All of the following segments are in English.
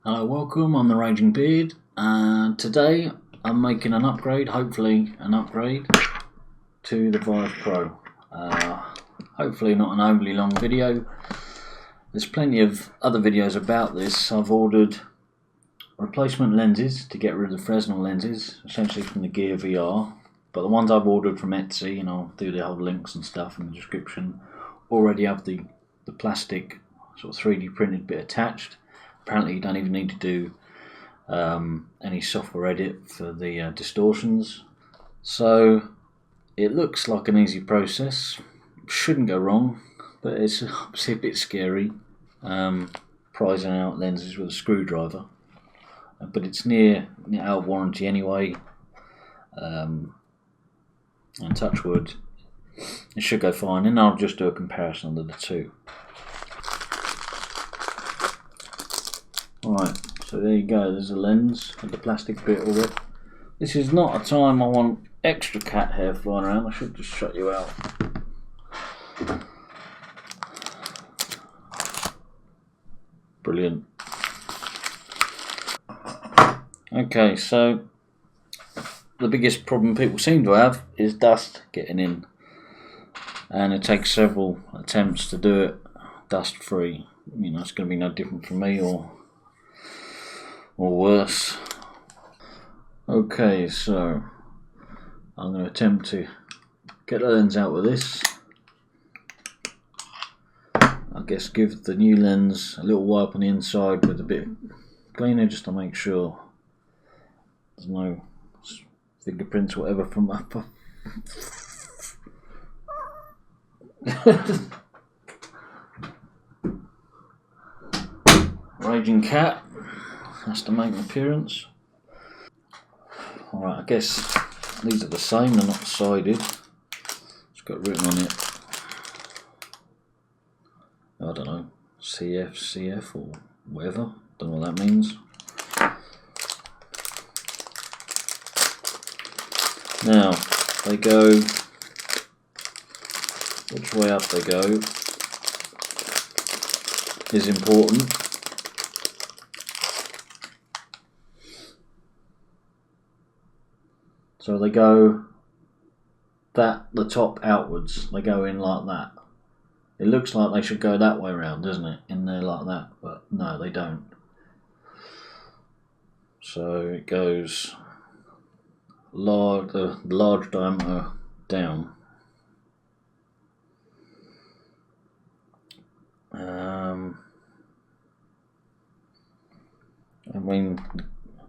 Hello, welcome, I'm the Raging Beard, and today I'm making an upgrade, hopefully an upgrade, to the VIVE Pro. Hopefully not an overly long video. There's plenty of other videos about this. I've ordered replacement lenses to get rid of the Fresnel lenses, essentially from the Gear VR, but the ones I've ordered from Etsy, and I'll do the whole links and stuff in the description, already have the plastic sort of 3D printed bit attached. Apparently you don't even need to do any software edit for the distortions. So it looks like an easy process. Shouldn't go wrong, but it's obviously a bit scary. Prizing out lenses with a screwdriver. But it's near out of warranty anyway. And touch wood, it should go fine. And I'll just do a comparison of the two. Alright, so there you go, there's a lens with the plastic bit of it. This is not a time I want extra cat hair flying around. I should just shut you out. Brilliant. Okay, so the biggest problem people seem to have is dust getting in, and it takes several attempts to do it dust free. You know, it's going to be no different for me or worse. Okay, so I'm going to attempt to get the lens out with this. I guess give the new lens a little wipe on the inside with a bit of cleaner just to make sure there's no fingerprints or whatever from up. Raging cat has to make an appearance. Alright, I guess these are the same, they're not sided. It's got written on it, I don't know, CF or whatever, don't know what that means. Now, they go, which way up they go is important. So they go the top outwards, they go in like that. It looks like they should go that way around, doesn't it? In there like that, but no, they don't. So it goes the large diameter down. I mean,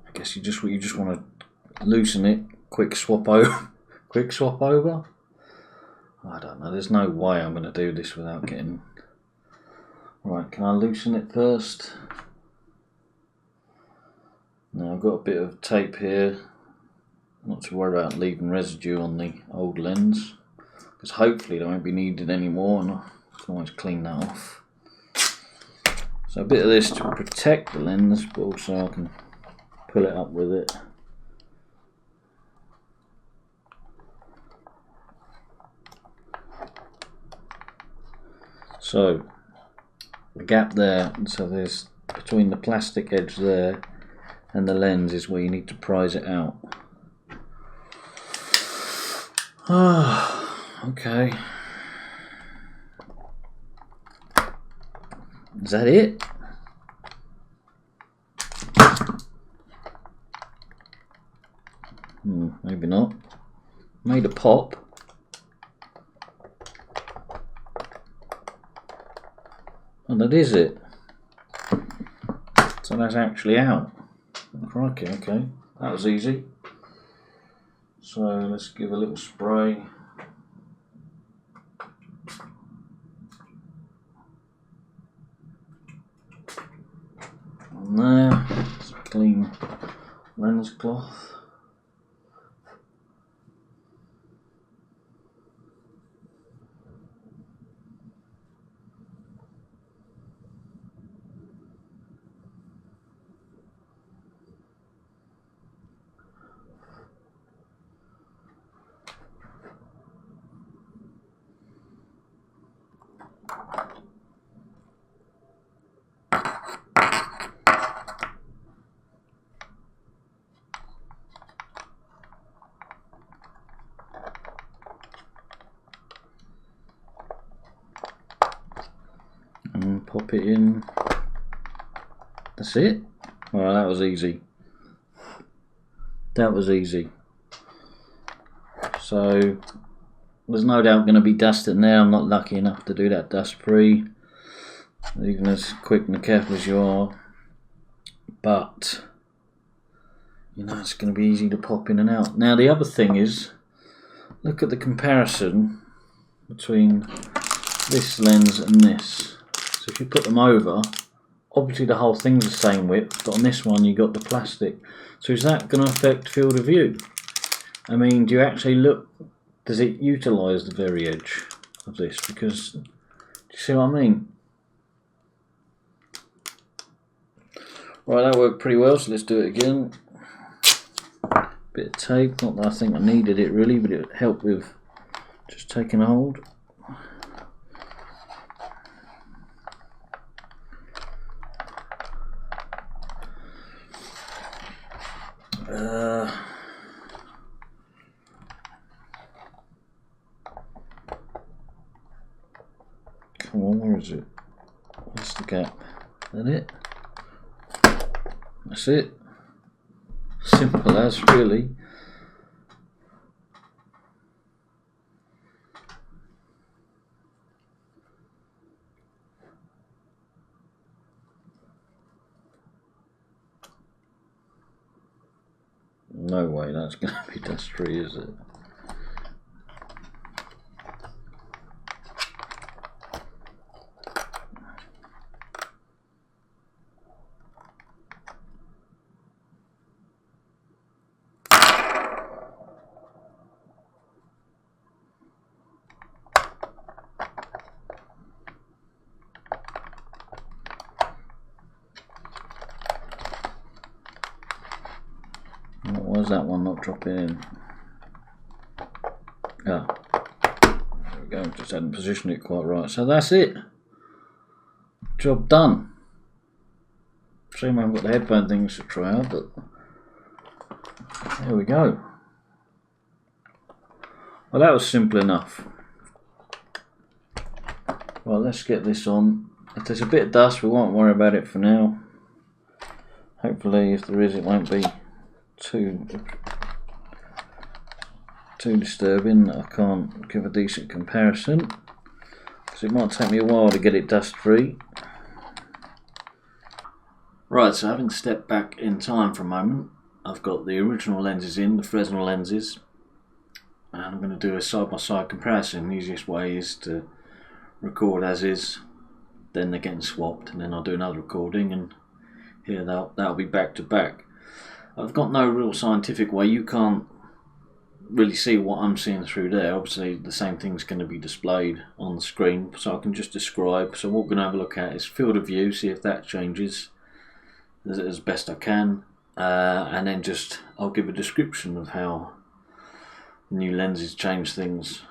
I guess you just want to loosen it. Quick swap over. I don't know. There's no way I'm going to do this without getting. Right, can I loosen it first? Now I've got a bit of tape here. Not to worry about leaving residue on the old lens, because hopefully they won't be needed anymore, and I can always clean that off. So a bit of this to protect the lens, but also I can pull it up with it. So the gap there, so there's between the plastic edge there and the lens is where you need to prise it out. Okay. Is that it? Maybe not. Made a pop. And that is it. So that's actually out. Crikey, okay. That was easy. So let's give a little spray. On there, some clean lens cloth. pop it in. That's it. Well, that was easy. That was easy. So there's no doubt going to be dust in there. I'm not lucky enough to do that dust free, even as quick and careful as you are. But you know, it's going to be easy to pop in and out. Now the other thing is, look at the comparison between this lens and this. So if you put them over, obviously the whole thing's the same width, but on this one you got the plastic. So is that going to affect field of view? I mean, do you actually look, does it utilise the very edge of this? Because, do you see what I mean? Right, that worked pretty well, so let's do it again. Bit of tape, not that I think I needed it really, but it helped with just taking a hold. Come on, where is it? Where's the gap? Is that it? That's it. Simple as, really. No way that's going to be dust free, is it? Why is that one not dropping in? Ah, there we go, just hadn't positioned it quite right. So that's it. Job done. Shame I haven't got the headphone things to try out, but there we go. Well, that was simple enough. Well, let's get this on. If there's a bit of dust, we won't worry about it for now. Hopefully, if there is, it won't be too disturbing. I can't give a decent comparison because it might take me a while to get it dust free. Right, so having stepped back in time for a moment, I've got the original lenses in, the Fresnel lenses, and I'm going to do a side-by-side comparison. The easiest way is to record as is, then they're getting swapped, and then I'll do another recording, and here that'll be back to back. I've got no real scientific way. You can't really see what I'm seeing through there. Obviously the same thing's going to be displayed on the screen, so I can just describe. So what we're going to have a look at is field of view, see if that changes as best I can, and then just I'll give a description of how the new lenses change things,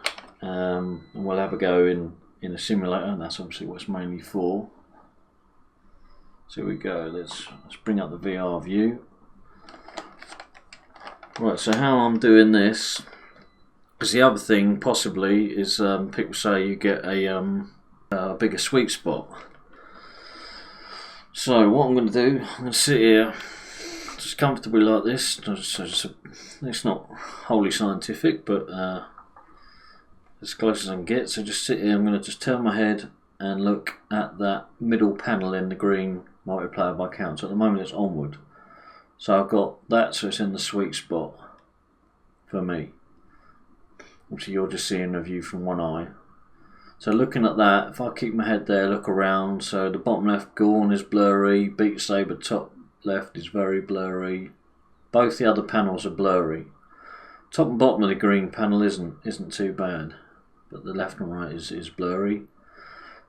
and we'll have a go in a simulator, and that's obviously what it's mainly for. So here we go, let's bring up the VR view. Right, so how I'm doing this, because the other thing possibly is people say you get a bigger sweet spot. So what I'm going to do, I'm going to sit here just comfortably like this. It's not wholly scientific, but as close as I can get. So just sit here, I'm going to just turn my head and look at that middle panel in the green multiplier by count. So at the moment it's onward. So I've got that, so it's in the sweet spot for me. Obviously you're just seeing a view from one eye. So looking at that, if I keep my head there, look around, so the bottom left Gorn is blurry, Beat Saber top left is very blurry. Both the other panels are blurry. Top and bottom of the green panel isn't too bad, but the left and right is blurry.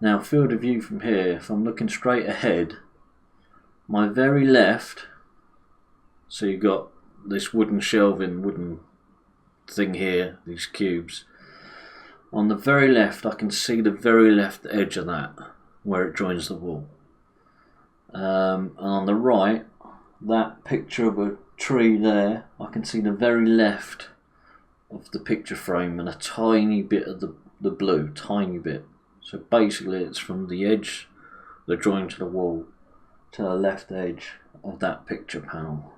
Now field of view from here, if I'm looking straight ahead, my very left, so you've got this wooden shelving, wooden thing here, these cubes. On the very left, I can see the very left edge of that, where it joins the wall. And on the right, that picture of a tree there, I can see the very left of the picture frame and a tiny bit of the blue, tiny bit. So basically it's from the edge the join to the wall, to the left edge of that picture panel,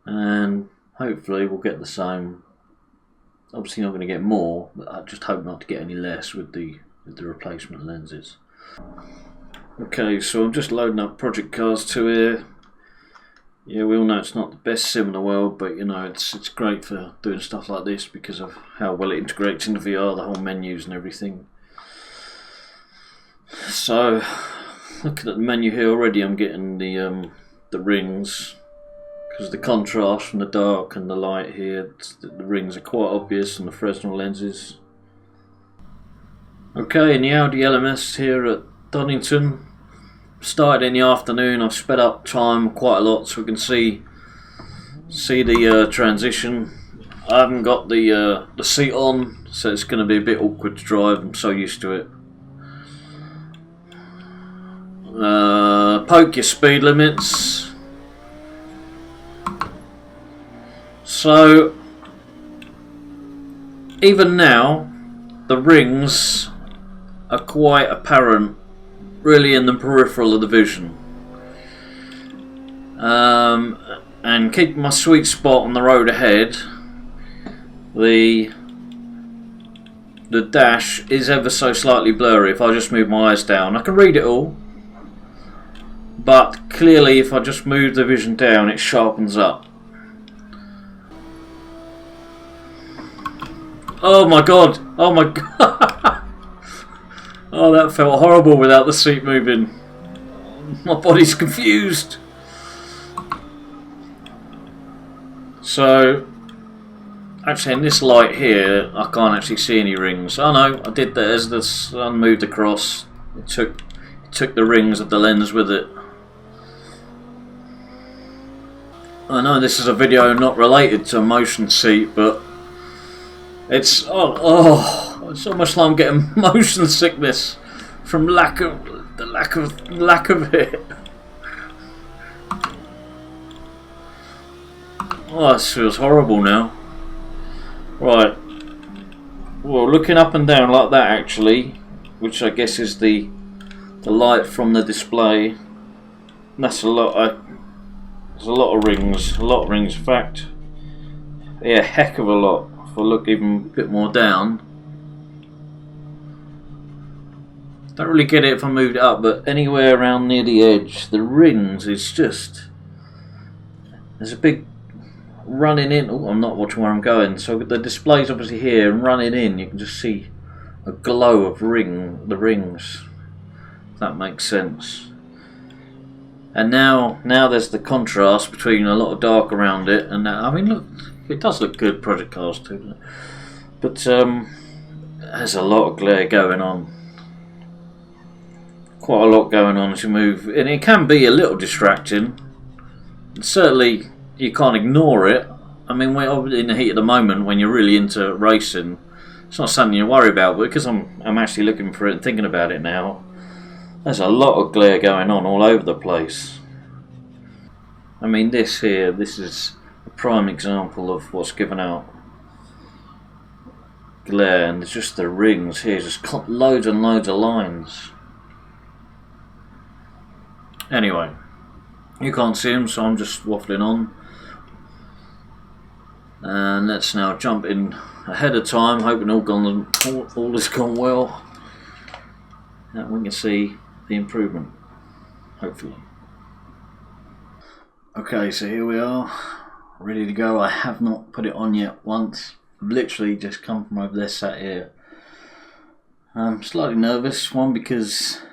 and hopefully we'll get the same. Obviously not going to get more, but I just hope not to get any less with the replacement lenses. Okay, so I'm just loading up Project Cars 2 here. Yeah, we all know it's not the best sim in the world, but you know, it's great for doing stuff like this because of how well it integrates into VR, the whole menus and everything. So, looking at the menu here already, I'm getting the rings, because the contrast from the dark and the light here, the rings are quite obvious on the Fresnel lenses. Okay, in the Audi LMS here at Donington, started in the afternoon. I've sped up time quite a lot so we can see the transition. I haven't got the seat on, so it's going to be a bit awkward to drive. I'm so used to it. Poke your speed limits. So even now the rings are quite apparent, really in the peripheral of the vision, and keeping my sweet spot on the road ahead. The dash is ever so slightly blurry. If I just move my eyes down, I can read it all, but clearly if I just move the vision down, it sharpens up. Oh my god! Oh my god! Oh, that felt horrible without the seat moving. My body's confused. So, actually in this light here, I can't actually see any rings. Oh no, I did that as the sun moved across. It took the rings of the lens with it. I know this is a video not related to a motion seat, but it's it's almost like I'm getting motion sickness from lack of it. Oh, this feels horrible now. Right. Well, looking up and down like that actually, which I guess is the light from the display. That's a lot. There's a lot of rings. In fact, yeah, a heck of a lot. If I look even a bit more down, don't really get it if I moved it up, but anywhere around near the edge, the rings is just, there's a big running in. Oh, I'm not watching where I'm going. So the display's obviously here, and running in, you can just see a glow of the rings. If that makes sense. And now there's the contrast between a lot of dark around it, and I mean, look, it does look good, Project Cars 2, doesn't it? But there's a lot of glare going on. Quite a lot going on as you move, and it can be a little distracting. Certainly, you can't ignore it. I mean, we're in the heat of the moment when you're really into racing. It's not something you worry about, but because I'm actually looking for it and thinking about it now, there's a lot of glare going on all over the place. I mean, this is a prime example of what's given out glare, and there's just the rings here, just loads and loads of lines. Anyway, you can't see them, so I'm just waffling on. And let's now jump in ahead of time, hoping all has gone well, and we can see the improvement, hopefully. Okay, so here we are, ready to go. I have not put it on yet once. I've literally just come from over there, sat here. I'm slightly nervous, one because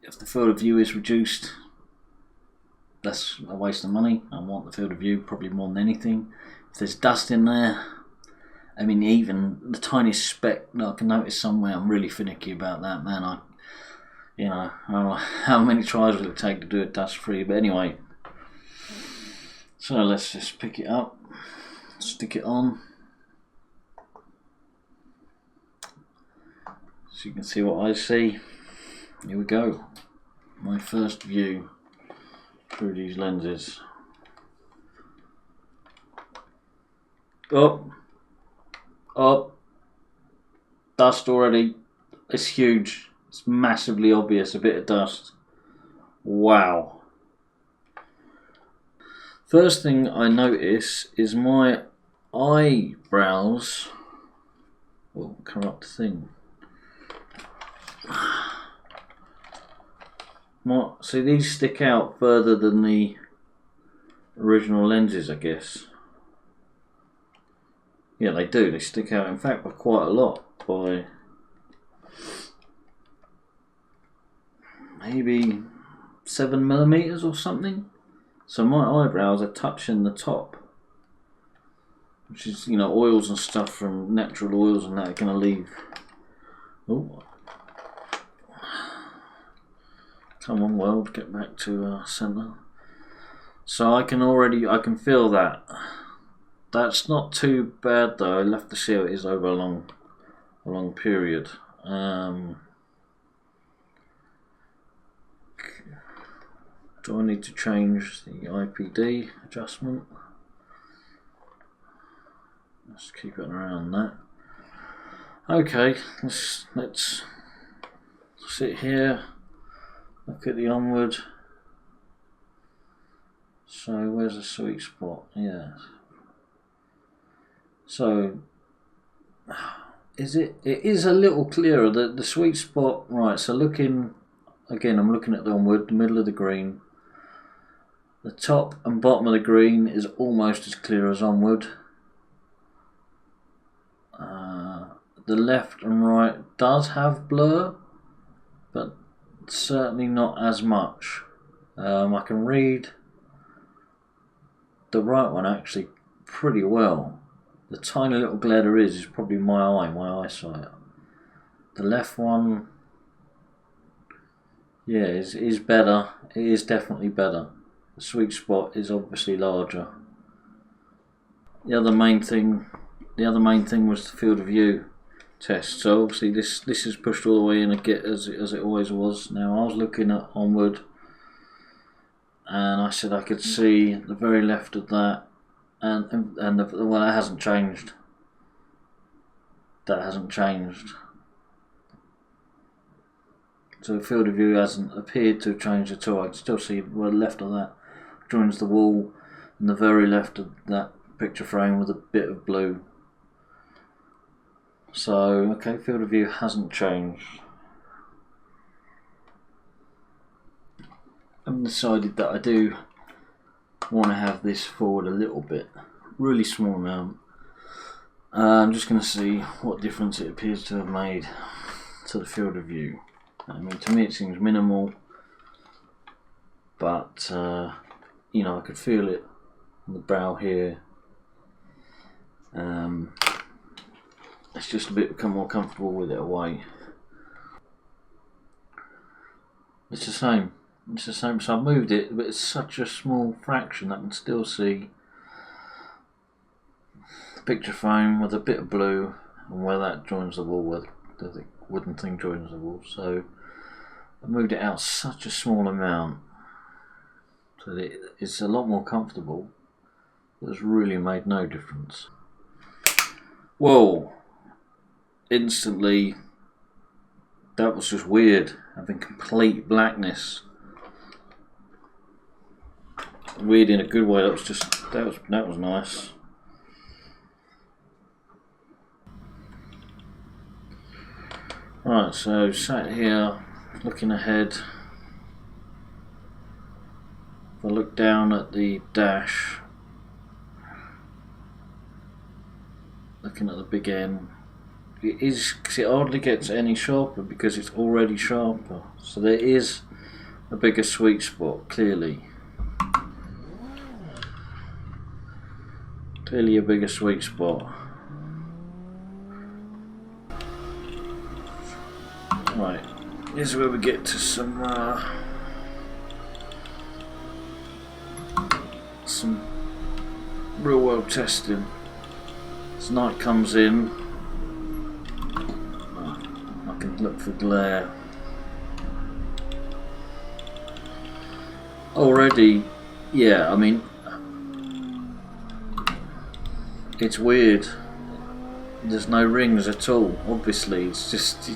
if the field of view is reduced, that's a waste of money. I want the field of view probably more than anything. If there's dust in there, I mean, even the tiniest speck that I can notice somewhere, I'm really finicky about that, man. I don't know how many tries will it take to do it dust free, but anyway. So let's just pick it up, stick it on, so you can see what I see. Here we go, my first view through these lenses. Up, dust already. It's huge. It's massively obvious, a bit of dust. Wow. First thing I notice is my eyebrows. Oh, corrupt thing. See, these stick out further than the original lenses, I guess. Yeah, they do. They stick out, in fact, by quite a lot. By maybe 7mm or something. So my eyebrows are touching the top, which is, you know, oils and stuff from natural oils and that are going to leave. Oh, come on, world, get back to center. So I can feel that. That's not too bad though. I'll have to see how it is over a long period. Do I need to change the IPD adjustment? Let's keep it around that. Okay, let's sit here, look at the onward. So where's the sweet spot? Yeah. So it is a little clearer. The sweet spot, right? So looking again, I'm looking at the onward, the middle of the green. The top and bottom of the green is almost as clear as onward. The left and right does have blur, but certainly not as much. I can read the right one actually pretty well. The tiny little glare there is probably my eyesight. The left one, yeah, is better. It is definitely better. The sweet spot is obviously larger. The other main thing was the field of view test. So obviously this is pushed all the way in as it always was. Now I was looking at onward, and I said I could see the very left of that, and well, that hasn't changed. That hasn't changed. So the field of view hasn't appeared to have changed at all. I can still see where the left of that joins the wall, and the very left of that picture frame with a bit of blue. So, okay, field of view hasn't changed. I've decided that I do want to have this forward a little bit, really small amount. I'm just going to see what difference it appears to have made to the field of view. I mean, to me it seems minimal, but you know, I could feel it on the brow here. It's just a bit become more comfortable with it away. It's the same. It's the same. So I've moved it, but it's such a small fraction that I can still see the picture frame with a bit of blue and where that joins the wall, where the wooden thing joins the wall. So I moved it out such a small amount so that it's a lot more comfortable. But it's really made no difference. Whoa! Instantly, that was just weird, having complete blackness. Weird in a good way. That was nice. Right, so sat here looking ahead. If I look down at the dash, looking at the big N, because it hardly gets any sharper because it's already sharper. So there is a bigger sweet spot, clearly. Clearly a bigger sweet spot. Right, here's where we get to some real world testing. As night comes in, I can look for glare. Already, yeah, I mean, it's weird. There's no rings at all, obviously. It's just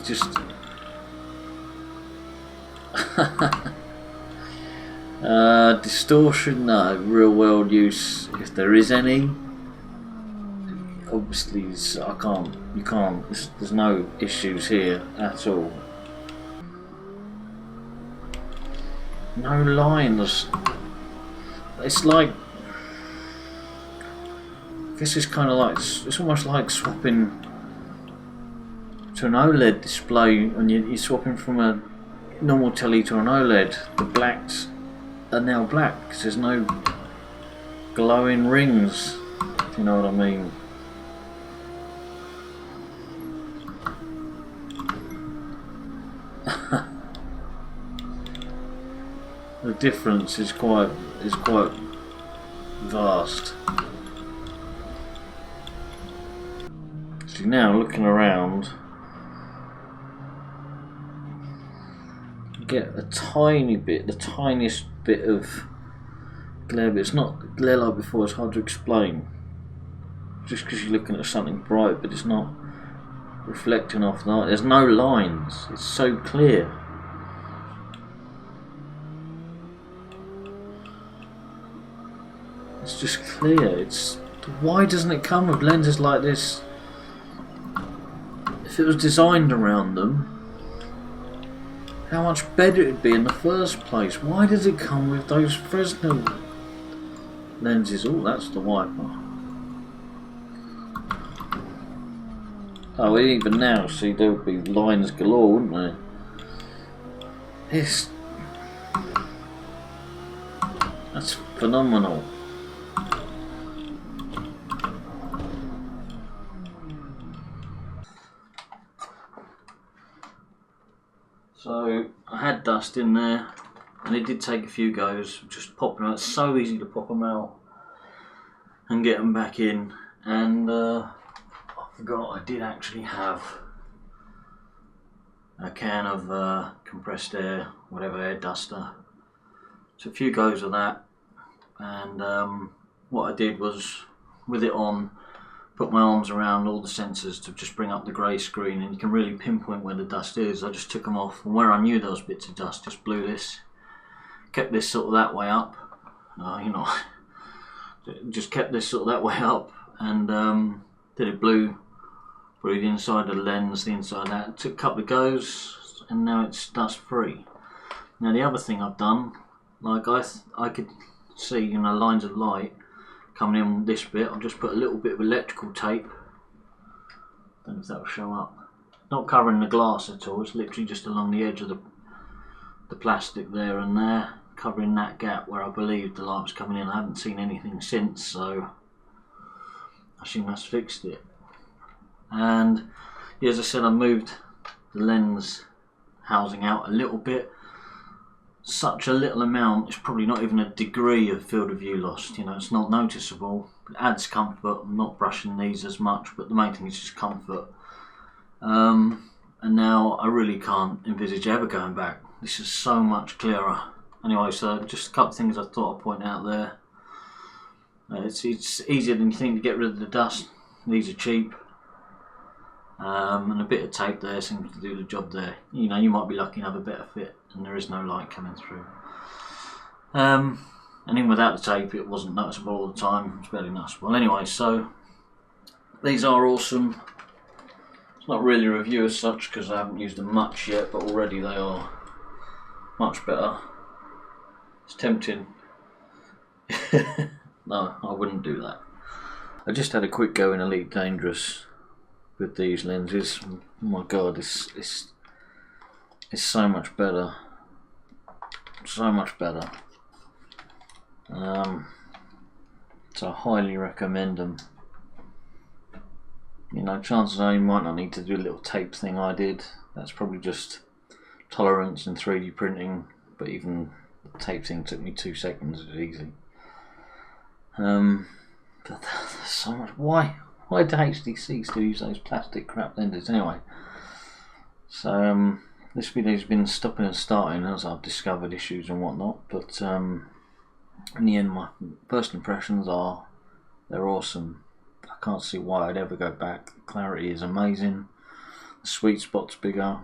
Distortion, no. Real world use, if there is any. Obviously, you can't, there's no issues here at all. No lines. It's like, this is kind of like, it's almost like swapping to an OLED display, and you're swapping from a normal telly to an OLED. The blacks are now black because there's no glowing rings, if you know what I mean. The difference is quite vast. See, now looking around, you get a tiny bit, the tiniest bit of glare, but it's not glare like before. It's hard to explain. Just because you're looking at something bright, but it's not reflecting off the light. There's no lines. It's so clear. It's just clear. Why doesn't it come with lenses like this? If it was designed around them, how much better it'd be in the first place. Why does it come with those Fresnel lenses? Oh, that's the wiper. Oh, even now, see, there would be lines galore, wouldn't there? That's phenomenal. So I had dust in there, and it did take a few goes, just popping out. It's so easy to pop them out and get them back in. And I forgot I did actually have a can of compressed air, whatever, air duster. So a few goes of that, and what I did was, with it on, put my arms around all the sensors to just bring up the grey screen, and you can really pinpoint where the dust is. I just took them off, and where I knew there was bits of dust, just blew this, kept this sort of that way up, just kept this sort of that way up, and then it blew the inside of the lens, the inside of that. It took a couple of goes, and now it's dust free. Now the other thing I've done, like I could see, lines of light coming in this bit. I've just put a little bit of electrical tape, don't know if that will show up, not covering the glass at all, it's literally just along the edge of the plastic there and there, covering that gap where I believe the light was coming in. I haven't seen anything since, so I assume that's fixed it. And yeah, as I said, I moved the lens housing out a little bit. Such a little amount, it's probably not even a degree of field of view lost. It's not noticeable. It adds comfort. I'm not brushing these as much, but the main thing is just comfort. And now I really can't envisage ever going back. This is so much clearer. Anyway, so just a couple of things I thought I'd point out there. It's easier than you think to get rid of the dust. These are cheap. And a bit of tape there seems to do the job there. You might be lucky and have a better fit, and there is no light coming through. And even without the tape, it wasn't noticeable all the time. It was barely noticeable. Anyway, so these are awesome. It's not really a review as such because I haven't used them much yet, but already they are much better. It's tempting. No, I wouldn't do that. I just had a quick go in Elite Dangerous with these lenses. Oh my god, it's so much better. So much better. So I highly recommend them. Chances are you might not need to do a little tape thing I did. That's probably just tolerance in 3D printing, but even the tape thing took me 2 seconds. It was easy. But there's so much. Why do HTC still use those plastic crap lenses anyway? So this video's been stopping and starting as I've discovered issues and whatnot, but in the end my first impressions are they're awesome. I can't see why I'd ever go back. The clarity is amazing, the sweet spot's bigger,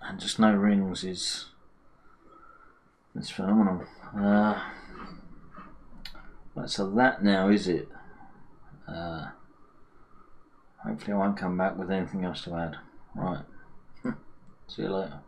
and just no rings is It's phenomenal. Right, so that now is it. Hopefully I won't come back with anything else to add. Right. See you later.